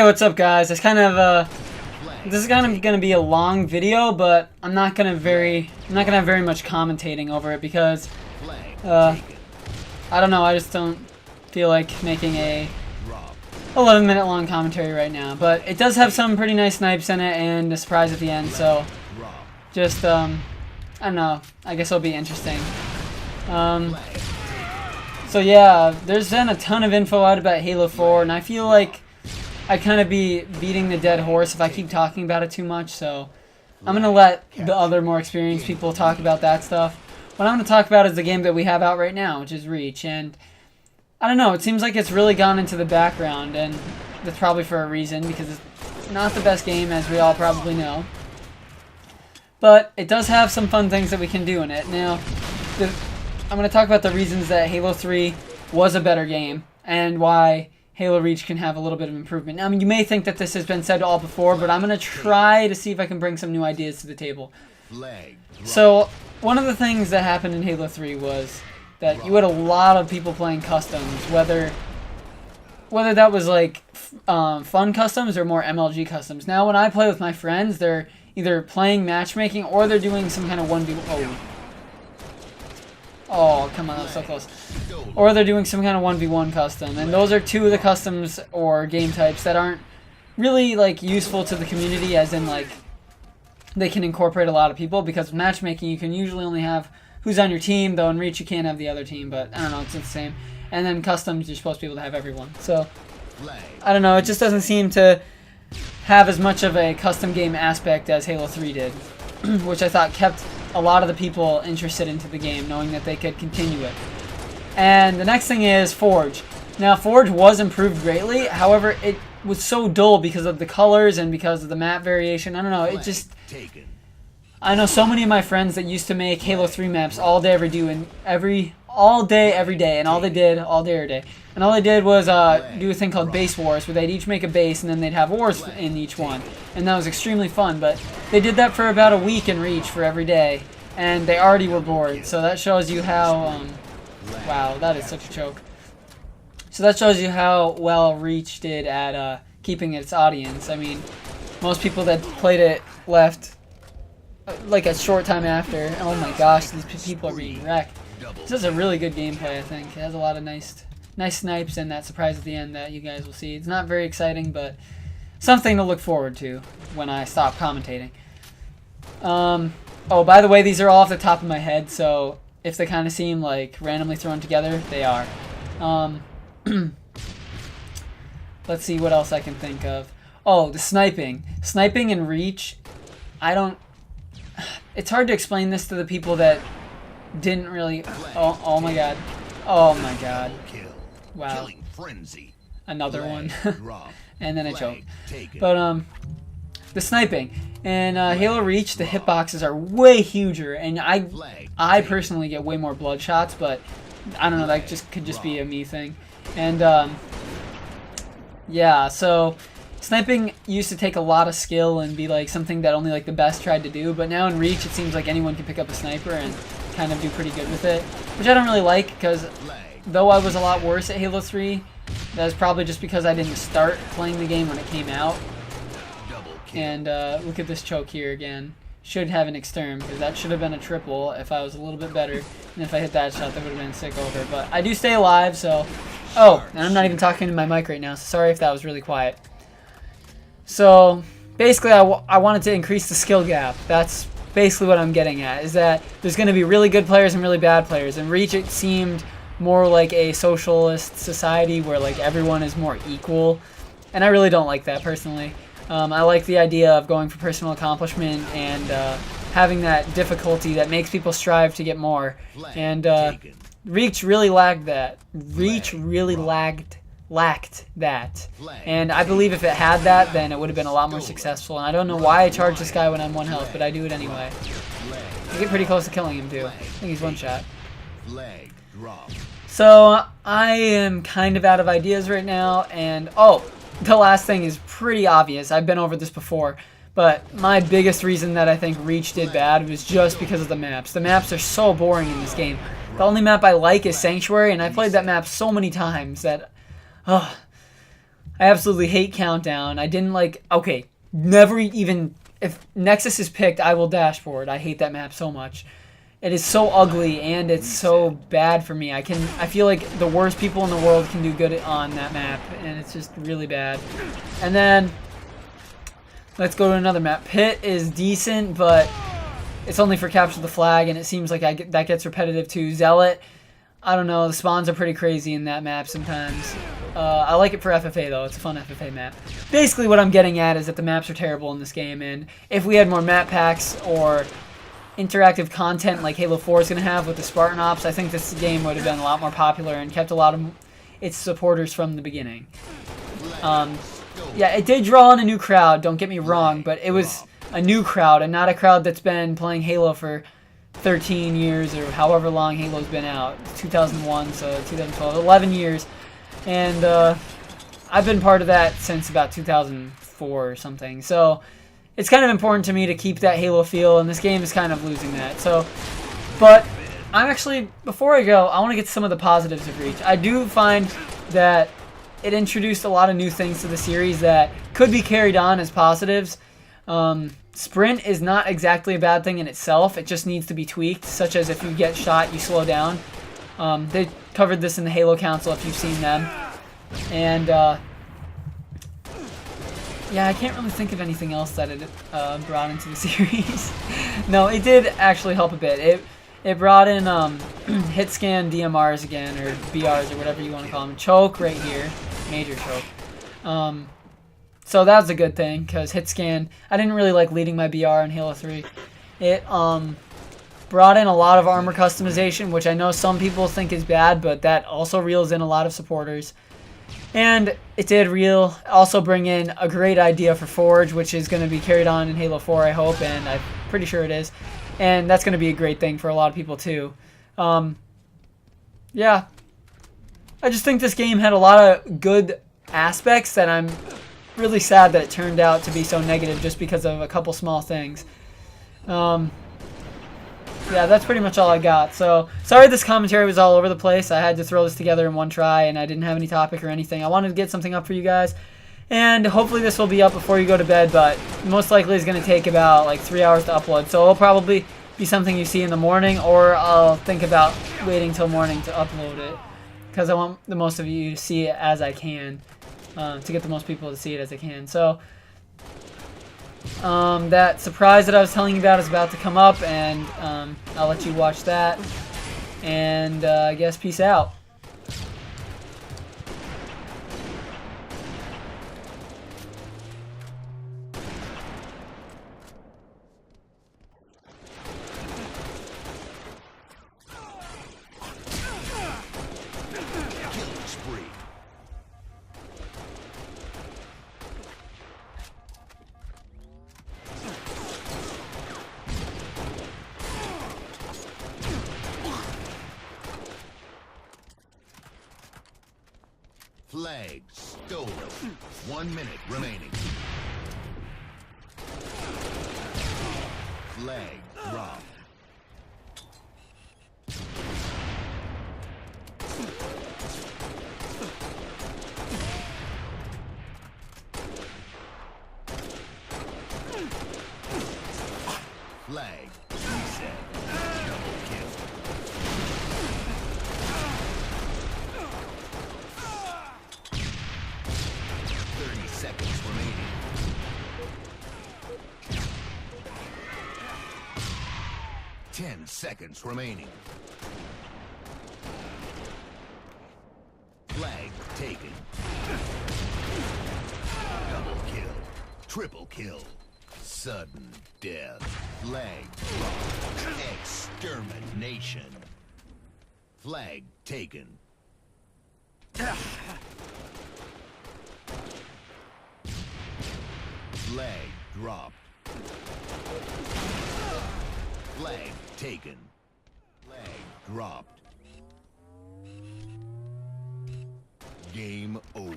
Hey, what's up, guys? This is kind of gonna be a long video, but I'm not gonna have very much commentating over it because I don't know. I just don't feel like making a 11-minute long commentary right now. But it does have some pretty nice snipes in it and a surprise at the end. So just I don't know. I guess it'll be interesting. So yeah, there's been a ton of info out about Halo 4, and I feel like I kind of be beating the dead horse if I keep talking about it too much, so I'm going to let the other more experienced people talk about that stuff. What I'm going to talk about is the game that we have out right now, which is Reach, and I don't know, it seems like it's really gone into the background, and that's probably for a reason, because it's not the best game, as we all probably know. But it does have some fun things that we can do in it. Now, I'm going to talk about the reasons that Halo 3 was a better game, and why Halo Reach can have a little bit of improvement. Now, I mean, you may think that this has been said all before, but I'm going to try to see if I can bring some new ideas to the table. So, one of the things that happened in Halo 3 was that you had a lot of people playing customs, whether that was like fun customs or more MLG customs. Now, when I play with my friends, they're either playing matchmaking or they're doing some kind of 1v1. Oh, come on, that was so close. Or they're doing some kind of 1v1 custom, and those are two of the customs or game types that aren't really like useful to the community, as in like they can incorporate a lot of people, because with matchmaking you can usually only have who's on your team, though in Reach you can't have the other team, but I don't know, it's the same. And then customs, you're supposed to be able to have everyone. So, I don't know, it just doesn't seem to have as much of a custom game aspect as Halo 3 did, which I thought kept a lot of the people interested into the game, knowing that they could continue it. And the next thing is Forge. Now, Forge was improved greatly, however, it was so dull because of the colors and because of the map variation. I don't know, it just... I know so many of my friends that used to make Halo 3 maps all day, every day, and all they did, all day, every day. And all they did was do a thing called base wars, where they'd each make a base, and then they'd have wars in each one. And that was extremely fun, but they did that for about a week in Reach for every day, and they already were bored. So that shows you how, wow, that is such a choke. So that shows you how well Reach did at keeping its audience. I mean, most people that played it left like a short time after. Oh my gosh, these people are being wrecked. This is a really good gameplay, I think. It has a lot of nice snipes and that surprise at the end that you guys will see. It's not very exciting, but something to look forward to when I stop commentating. Oh, by the way, these are all off the top of my head, so if they kind of seem like randomly thrown together, they are. Let's see what else I can think of. Oh, the sniping. Sniping in Reach, it's hard to explain this to the people that didn't really... Oh my god. Oh my god. Wow. Another one. And then I choked. But, the sniping. In Halo Reach, the hitboxes are way huger, and I personally get way more blood shots, but I don't know, that could just be a me thing. And, yeah, so sniping used to take a lot of skill and be like something that only like the best tried to do, but now in Reach it seems like anyone can pick up a sniper and kind of do pretty good with it, which I don't really like, because though I was a lot worse at Halo 3, that was probably just because I didn't start playing the game when it came out. And look at this choke here again. Should have an exterm, because that should have been a triple if I was a little bit better, and if I hit that shot that would have been sick over, but I do stay alive, so... Oh, and I'm not even talking to my mic right now, so sorry if that was really quiet. So, basically I wanted to increase the skill gap. That's basically what I'm getting at, is that there's going to be really good players and really bad players. In Reach it seemed more like a socialist society where like everyone is more equal, and I really don't like that personally. I like the idea of going for personal accomplishment and having that difficulty that makes people strive to get more, and Reach really lacked that. Reach really lacked that, and I believe if it had that, then it would have been a lot more successful. And I don't know why I charge this guy when I'm 1 health, but I do it anyway. I get pretty close to killing him too. I think he's 1 shot. So I am kind of out of ideas right now, and oh, the last thing is pretty obvious. I've been over this before, but my biggest reason that I think Reach did bad was just because of the maps. The maps are so boring in this game. The only map I like is Sanctuary, and I played that map so many times that I I absolutely hate Countdown. I didn't like... Okay, never even... If Nexus is picked, I will dashboard. I hate that map so much. It is so ugly, and it's so bad for me. I feel like the worst people in the world can do good on that map, and it's just really bad. And then... Let's go to another map. Pit is decent, but it's only for capture the flag, and it seems like that gets repetitive too. Zealot... I don't know, the spawns are pretty crazy in that map sometimes. I like it for FFA though, it's a fun FFA map. Basically what I'm getting at is that the maps are terrible in this game, and if we had more map packs or interactive content like Halo 4 is going to have with the Spartan Ops, I think this game would have been a lot more popular and kept a lot of its supporters from the beginning. Yeah, it did draw in a new crowd, don't get me wrong, but it was a new crowd and not a crowd that's been playing Halo for 13 years or however long Halo's been out. 2001, so 2012, 11 years. And I've been part of that since about 2004 or something. So it's kind of important to me to keep that Halo feel, and this game is kind of losing that. So, but I'm actually, before I go, I want to get some of the positives of Reach. I do find that it introduced a lot of new things to the series that could be carried on as positives. Sprint is not exactly a bad thing in itself. It just needs to be tweaked, such as if you get shot, you slow down. They covered this in the Halo Council if you've seen them. And, yeah, I can't really think of anything else that it brought into the series. No, it did actually help a bit. It brought in hit scan DMRs again, or BRs, or whatever you want to call them. Choke right here. Major choke. So that was a good thing, because hit scan, I didn't really like leading my BR in Halo 3. It brought in a lot of armor customization, which I know some people think is bad, but that also reels in a lot of supporters. And it did also bring in a great idea for Forge, which is going to be carried on in Halo 4, I hope, and I'm pretty sure it is. And that's going to be a great thing for a lot of people too. Yeah. I just think this game had a lot of good aspects that I'm really sad that it turned out to be so negative just because of a couple small things. Yeah, that's pretty much all I got. So, sorry this commentary was all over the place. I had to throw this together in one try, and I didn't have any topic or anything. I wanted to get something up for you guys, and hopefully this will be up before you go to bed, but most likely it's going to take about like 3 hours to upload. So it'll probably be something you see in the morning, or I'll think about waiting till morning to upload it, because I want the most of you to see it as I can. To get the most people to see it as I can. So, that surprise that I was telling you about is about to come up, and I'll let you watch that. And I guess peace out. Flag stolen. 1 minute remaining. Flag dropped. Flag reset. Double kill. Seconds remaining. 10 seconds remaining. Flag taken. Double kill. Triple kill. Sudden death. Flag dropped. Extermination. Flag taken. Flag dropped. Flag taken. Flag dropped. Game over.